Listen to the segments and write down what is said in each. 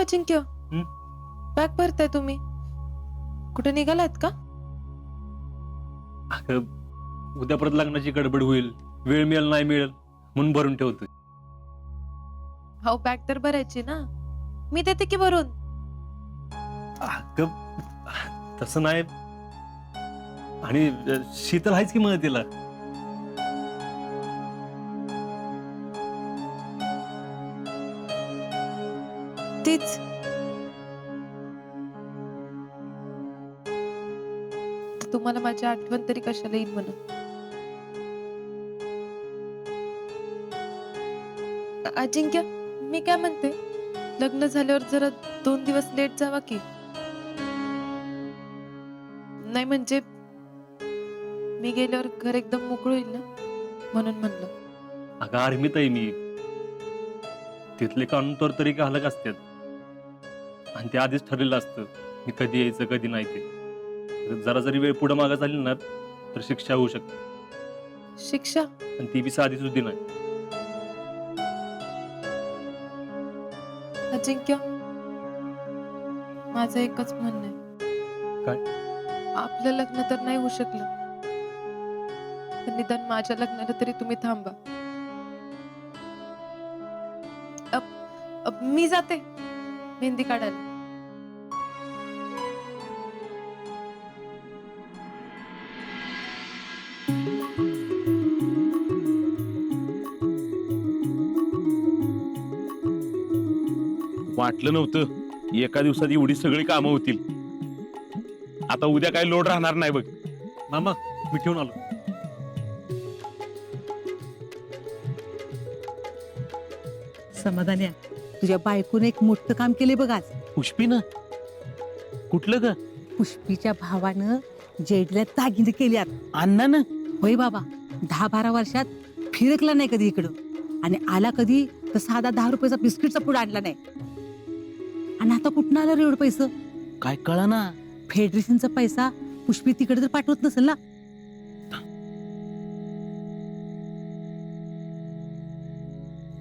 अजिंक्य, bag भरताय तुम्ही? कुठे निघालात का? अगं उद्या परत लग्नाची गडबड होईल, वेळ मिळेल नाही मिळेल म्हणून भरून ठेवतोय. हो, बॅग तर भरायची ना, मी देते की भरून. अगं तसं नाही, आणि शीतल आहेच की मदतीला. तीच तुम्हाला माझी आठवण तरी कशाला येईल म्हणून. अजिंक्य, मी काय म्हणते, लग्न झाल्यावर जरा 2 दिवस लेट जावा की. नाही म्हणजे मी गेल्यावर घर एकदम मोकळं होईल ना, म्हणून म्हणलं. अगं आर्मीत आहे मी, तिथले कानून तर तरी का हलक असतात, आणि ते आधीच ठरलेलं असतं मी कधी यायचं कधी नाही. ते जरा जरी वेळ पुढे मागं झाली ना तर शिक्षा होऊ शकते. शिक्षा? आणि ती बी साधी सुद्धी नाही. अजिंक्य, माझं एकच म्हणणं आहे. काय? आपलं लग्न तर नाही होऊ शकलं, पण निदान माझ्या लग्नाला तरी तुम्ही थांबा. मी जाते मेहंदी काढायला. वाटलं नव्हतं एका दिवसात एवढी सगळी कामं होतील. आता उद्या काही लोड राहणार नाही बघ. मामा, मी ठेवून आलो. समाधान्या, तुझ्या बायकोने एक मोठं काम केले बघ आज. पुष्पीनं? कुठलं ग? पुष्पीच्या भावानं जेडीला दागिने केल्यात. अण्णानं? होय बाबा, 10-12 वर्षात फिरकला नाही कधी इकडं, आणि आला कधी तर साधा 10 रुपयाचा बिस्किटचा पुडा आणला नाही. आणि आता कुठं आला रे एवढं पैसे? काय कळा ना. फेडरेशनचा पैसा पुष्पी तिकडे तर पाठवत नसेल ना.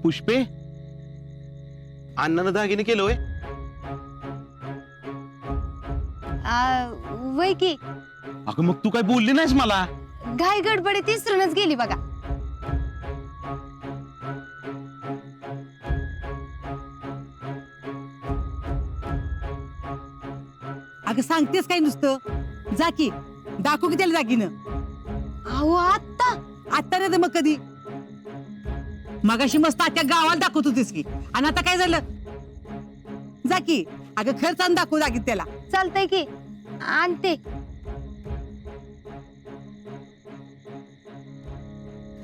पुष्पे, अण्णानं दागिने केलं होय? वय की अगं मग तू काय बोलली नाहीस मला? घाई गडबडीत विसरूनच गेली बघा. अगं सांगतेस काय नुसतं? जा की दाखव की त्याला दागिनं. अहो आत्ता आता नाही तर मग कधी? मगाशी मस्त आत्या गावाला दाखवत होतीस की, आणि आता काय झालं? जा की अगं खर्च आणि दाखवू दागित त्याला. चालतंय की आणते.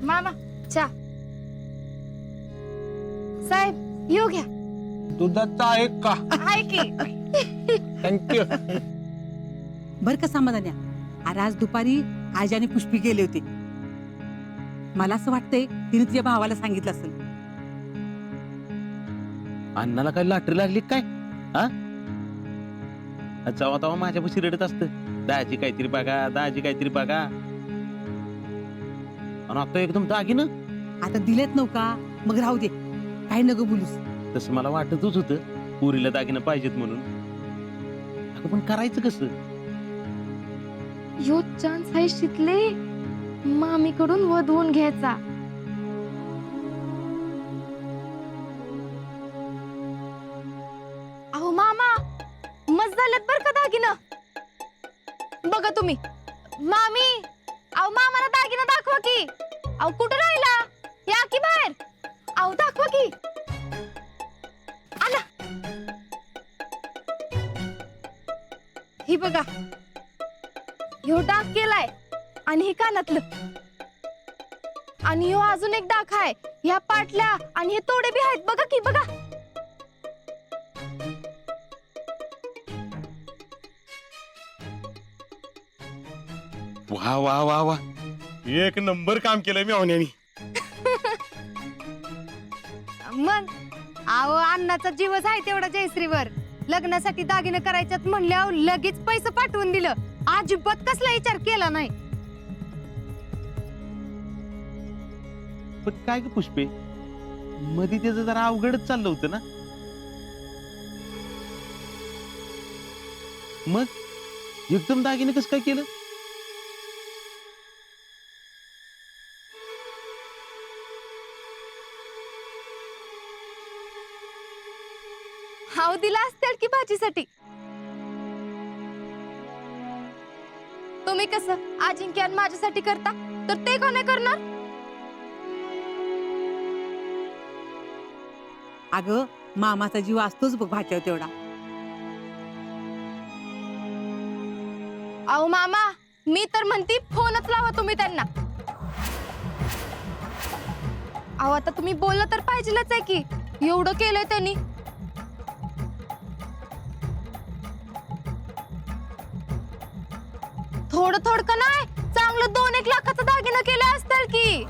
मामा चा साहेब येऊ घ्या. दुधाचा आहे का? आहे की. थँक्यू. बर का समाधान्या, अरे आज दुपारी आजी आणि पुष्पी गेले होते. मला असं वाटतंय तिने तुझ्या भावाला सांगितलं असेल. अण्णाला काय लॉटरी लागली काय? हा, जावा तेव्हा माझ्यापाशी रडत असत, दाजी काहीतरी बघा, दाजी काहीतरी बघा. आणि आता एकदम दागिनं. आता दिलेत नव्हता मग राहू दे, काही नको बोलूस. तसं मला वाटतच होतं पुरीला दागिनं पाहिजेत म्हणून. अगं पण करायचं कसं? यो चान्स आहे शिकले मामीकडून वधवून घ्यायचा. अहो मामा, मस्त झालेत बर का दागिनं. बघा तुम्ही. मामी, अहो मामाला दागिना दाखवा की. अहो कुठं राहिला? या की बाहेर. अहो दाखवा की. आला. ही बघा, ह्यो डाग केलाय, आणि हे कानातलं, आणि ह्यो अजून एक डाग आहे ह्या पाटल्या, आणि हे तोडे बी आहेत बघा की. बघा वा वा वा वा, एक नंबर काम केलंय मी आवण्यानी. मग अहो अण्णाचा जीवच आहे तेवढा जयश्रीवर. लग्नासाठी दागिने करायच्यात म्हणल्यावर लगेच पैसे पाठवून दिलं. अजिबात कसला विचार केला नाही. पण काय ग पुष्पे, मध्ये त्याचं जरा अवघडच चाललं होतं ना. मग एकदम दागिने कसं काय केलं? हाव दिला असतील की भाजीसाठी. तुम्ही कसं अजिंक्य आणि माझ्यासाठी करता, तर ते का नाही करणार? अगं मामाचा जीव असतोच बघ भाच्यावर तेवढा. अहो मामा, मी तर म्हणती फोनच लावा तुम्ही त्यांना. अहो आता तुम्ही बोललं तर पाहिजेलच आहे की, एवढं केलंय त्यांनी. थोडं थोडं नाही, चांगलं 2-1 लाखाचं दागिनं केलं असतील की.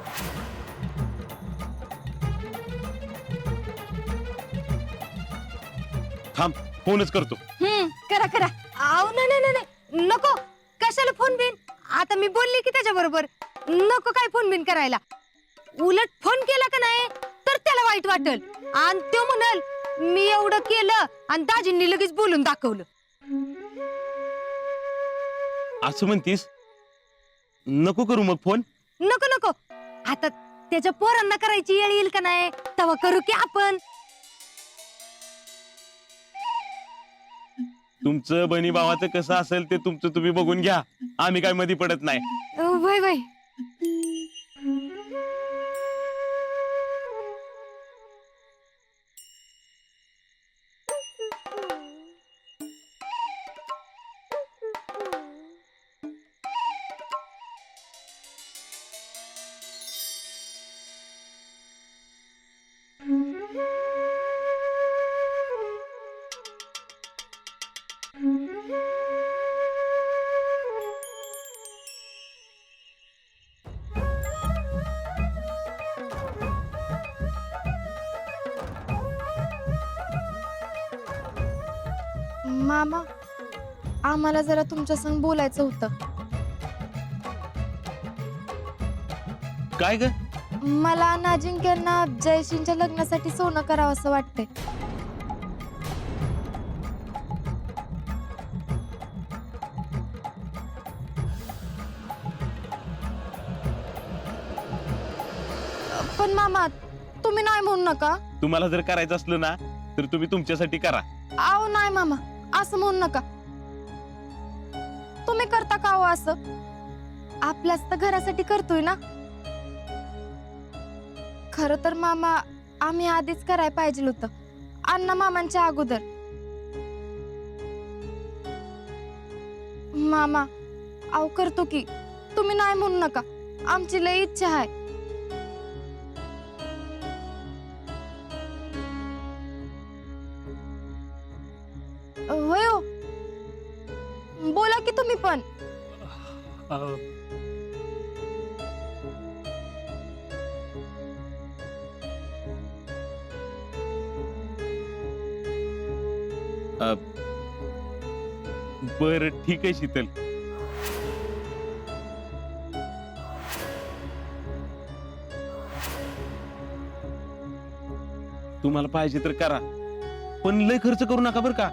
थांब, फोनच करतो. करा करा. अहो नाही नाही नाही नको, कशाला फोन बिन. आता मी बोलली की त्याच्या बरोबर, नको काय फोन बिन करायला. उलट फोन केला का नाही तर त्याला वाईट वाटल, आणि तो म्हणाल मी एवढं केलं आणि दाजींनी लगेच बोलून दाखवलं. असं म्हणतीस? नको करू मग फोन. नको नको, आता त्याच्या पोरांना करायची वेळ येईल का नाही तेव्हा करू की आपण. तुमचं बहिणी भावाचं कसं असेल ते तुमचं तुम्ही बघून घ्या, आम्ही काय मध्ये पडत नाही. वय वय. मामा, आम्हाला जरा तुमच्या संग बोलायचं होतं. काय ग? मला आणि अजिंक्यांना जयशींच्या लग्नासाठी सोनं करावं असं वाटतंय. पण मामा, तुम्ही नाही म्हणू नका. तुम्हाला जर करायचं असलं ना तर तुम्ही तुमच्यासाठी करा. आओ नाही मामा, असं म्हणू नका. तुम्ही करता का हो असं? आपल्याच तर घरासाठी करतोय ना. खरं तर मामा, आम्ही आधीच करायला पाहिजे होतं, अण्णा मामांच्या अगोदर. मामा, आव करतो की, तुम्ही नाही म्हणू नका. आमची लई इच्छा आहे. होय हो. बोला की तुम्ही पण. अं, बर ठीक आहे शीतल. तुम्हाला पाहिजे तर करा, पण लय खर्च करू नका बर का.